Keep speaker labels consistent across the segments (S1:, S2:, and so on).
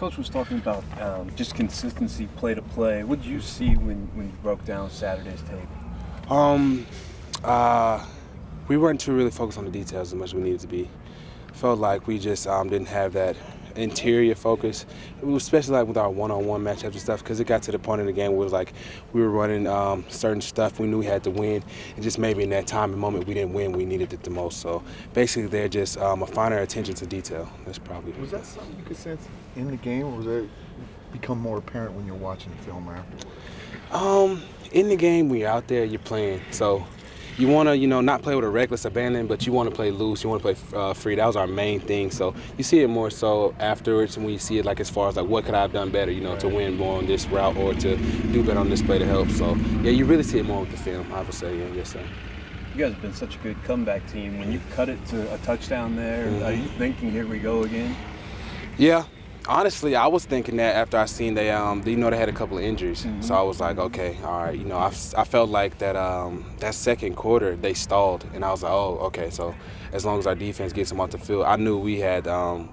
S1: Coach was talking about just consistency, play to play. What did you see when you broke down Saturday's tape?
S2: We weren't too really focused on the details as much as we needed to be. Felt like we just didn't have that interior focus, especially like with our one-on-one matchups and stuff, because it got to the point in the game where it was like we were running certain stuff we knew we had to win, and just maybe in that time and moment we didn't win, we needed it the most. So basically they're just a finer attention to detail. That's probably.
S3: Was that something you could sense in the game, or was that become more apparent when you're watching the film afterwards?
S2: In the game, when you're out there, you're playing. So you want to, not play with a reckless abandon, but you want to play loose. You want to play free. That was our main thing. So you see it more so afterwards when you see it, like as far as like what could I have done better, to win more on this route or to do better on this play to help. So yeah, you really see it more with the film. I would say, yeah, yes, sir.
S1: You guys have been such a good comeback team. When you cut it to a touchdown there, are you thinking, here we go again?
S2: Yeah. Honestly, I was thinking that after I seen they had a couple of injuries, so I was like, okay, all right, I felt like that that second quarter they stalled, and I was like, oh, okay, so as long as our defense gets them off the field, I knew we had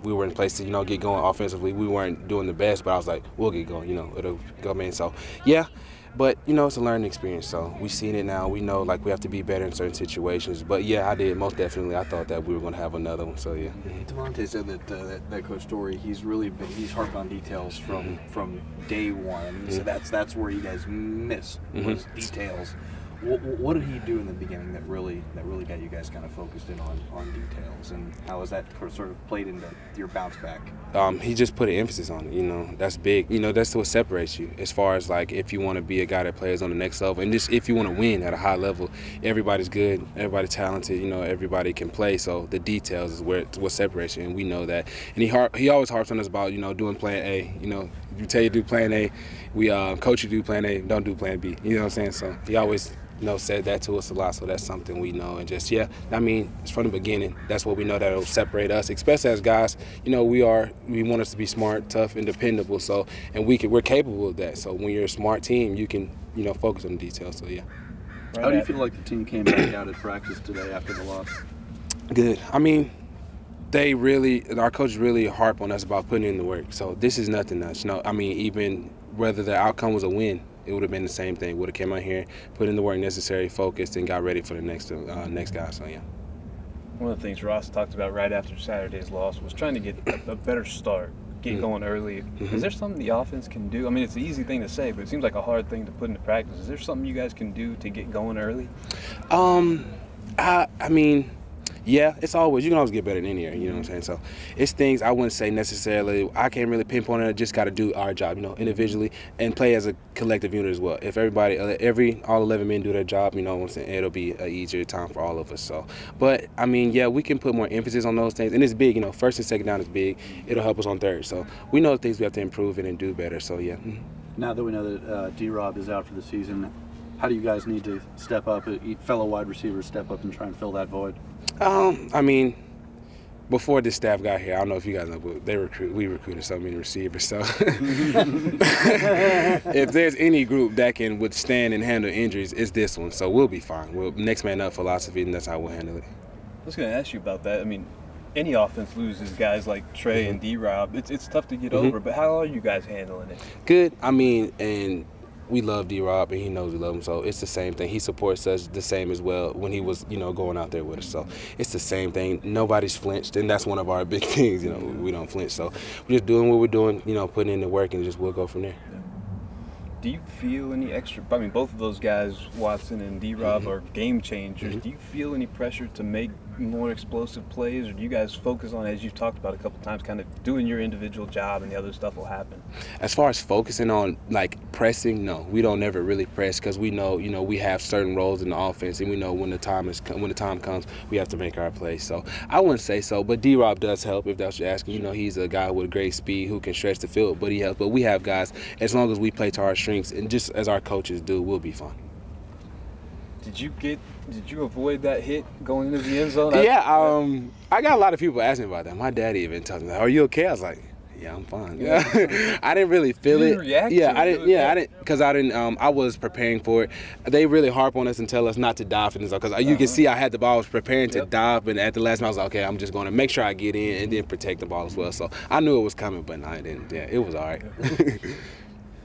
S2: we were in place to get going offensively. We weren't doing the best, but I was like, we'll get going, it'll go, man. So yeah. But, it's a learning experience, so we've seen it now. We know, like, we have to be better in certain situations. But, yeah, I did, most definitely. I thought that we were going to have another one, so, yeah.
S4: Devontae said that Coach Story, he's harped on details from day one. So that's where you guys missed was details. What did he do in the beginning that really got you guys kind of focused in on details, and how has that sort of played into your bounce back?
S2: He just put an emphasis on it. That's big. That's what separates you as far as like if you want to be a guy that plays on the next level, and just if you want to win at a high level. Everybody's good, everybody's talented. Everybody can play. So the details is what separates you, and we know that. And he always harps on us about doing plan A. If you tell you to do plan A, we coach you to do plan A. Don't do plan B. You know what I'm saying? So he always said that to us a lot, so that's something we know. And just, yeah, it's from the beginning. That's what we know that will separate us, especially as guys. We want us to be smart, tough, and dependable. So, and we're capable of that. So when you're a smart team, you can, focus on the details. So, yeah.
S4: How do you feel like the team came back out at practice today after the loss?
S2: Good. Our coaches really harp on us about putting in the work. So this is nothing else. Even whether the outcome was a win, it would have been the same thing. Would have came out here, put in the work necessary, focused, and got ready for the next guy. So yeah.
S1: One of the things Ross talked about right after Saturday's loss was trying to get a better start, get going early. Is there something the offense can do? It's an easy thing to say, but it seems like a hard thing to put into practice. Is there something you guys can do to get going early?
S2: Yeah, you can always get better than any year, you know what I'm saying? So it's things I wouldn't say necessarily, I can't really pinpoint it, I just got to do our job, individually and play as a collective unit as well. If all 11 men do their job, what I'm saying, it'll be an easier time for all of us. So, but, yeah, we can put more emphasis on those things. And it's big, first and second down is big. It'll help us on third. So we know the things we have to improve in and do better, so yeah.
S4: Now that we know that D-Rob is out for the season, how do you guys need to step up, fellow wide receivers step up and try and fill that void?
S2: Before this staff got here, I don't know if you guys know, but we recruited so many receivers. So if there's any group that can withstand and handle injuries, it's this one. So we'll be fine. Next man up philosophy, and that's how we'll handle it.
S1: I was going to ask you about that. Any offense loses guys like Trey and D-Rob. It's tough to get over, but how are you guys handling it?
S2: Good. And we love D-Rob, and he knows we love him, so it's the same thing. He supports us the same as well when he was, going out there with us. So it's the same thing. Nobody's flinched, and that's one of our big things. We don't flinch. So we're just doing what we're doing, putting in the work, and we'll go from there.
S1: Yeah. Do you feel any extra? Both of those guys, Watson and D-Rob, are game changers. Do you feel any pressure to make more explosive plays, or do you guys focus on, as you've talked about a couple times, kind of doing your individual job and the other stuff will happen?
S2: As far as focusing on pressing, no, we don't ever really press because we know we have certain roles in the offense, and we know when the time comes we have to make our play. So I wouldn't say so, but D-Rob does help if that's what you're asking. He's a guy with great speed who can stretch the field, but he helps. But we have guys, as long as we play to our strengths and just as our coaches do, we'll be fine.
S1: Did you avoid that hit going into the end zone?
S2: Yeah, I got a lot of people asking about that. My daddy even told me, "Are you okay?" I was like, Yeah, I'm fine. Yeah. I didn't really feel
S1: You
S2: it.
S1: didn't react
S2: Yeah,
S1: to
S2: I
S1: it.
S2: didn't. Yeah, I didn't, because I didn't. I was preparing for it. They really harp on us and tell us not to dive for this, because you can see I had the ball. I was preparing to dive, and at the last minute I was like, okay, I'm just going to make sure I get in and then protect the ball as well. So I knew it was coming, but no, I didn't. Yeah, it was all right.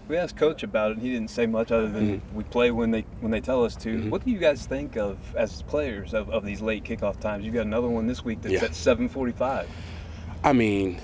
S1: We asked Coach about it, and he didn't say much other than we play when they tell us to. What do you guys think of, as players, of these late kickoff times? You got another one this week that's at 7:45.
S2: I mean,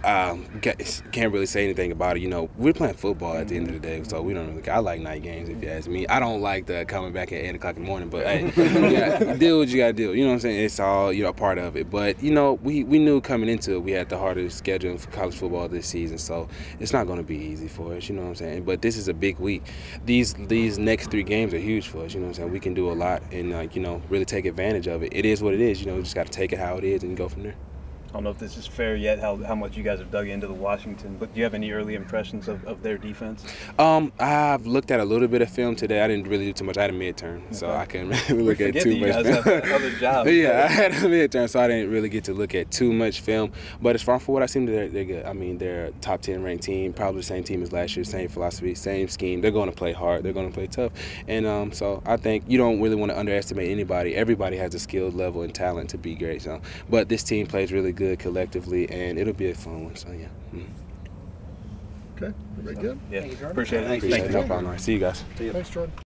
S2: can't really say anything about it. You know, we're playing football at the end of the day, so we don't really. I like night games, if you ask me. I don't like the coming back at 8 o'clock in the morning, but hey, you deal what you gotta do. You know what I'm saying? It's all a part of it. But we knew coming into it, we had the hardest schedule for college football this season, so it's not going to be easy for us. You know what I'm saying? But this is a big week. These next 3 games are huge for us. You know what I'm saying? We can do a lot and really take advantage of it. It is what it is. We just got to take it how it is and go from there.
S1: I don't know if this is fair yet, how much you guys have dug into the Washington, but do you have any early impressions of their defense?
S2: I've looked at a little bit of film today. I didn't really do too much. I had a midterm, so I couldn't really look at too much film.
S1: You guys have other jobs.
S2: Yeah, I had a midterm, so I didn't really get to look at too much film. But as far for what I seen, they're good. I mean, they're a top 10 ranked team, probably the same team as last year, same philosophy, same scheme. They're going to play hard. They're going to play tough. And so I think you don't really want to underestimate anybody. Everybody has a skill level and talent to be great. So, but this team plays really good collectively, and it'll be a fun one. So yeah.
S3: Okay, very good.
S1: Yeah, appreciate it.
S2: Appreciate it. No problem. All right. See you guys.
S3: Thanks, Jordan.